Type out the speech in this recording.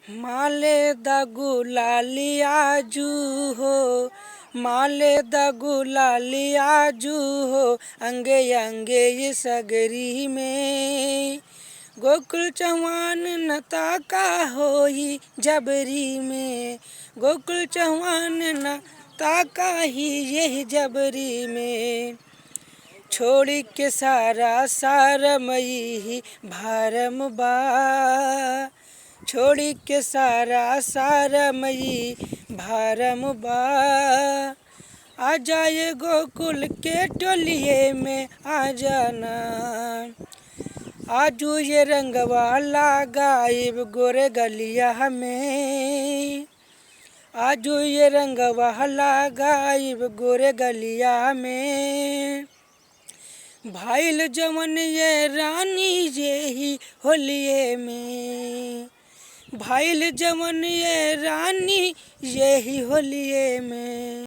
माले दा गुलाली आजू हो, माले दा गुलाली आजू हो, अंगे अंगे ये सगरी में। गोकुल चौहान नता का होई जबरी में, गोकुल चौहान नता का ही यही जबरी में। छोड़ी के सारा सारमई ही भारम बा, छोड़ी के सारा सारमई भारम बा। आ जाए गोकुल के टोलिए में आ जाना, आजू ये रंगवा लगाइब गोरे गलिया में, आजू ये रंगवा लगाइब गोरे गलिया में। भाईल जवन ये रानी यही होलिये में, भाईल जवन ये रानी यही होलिये में।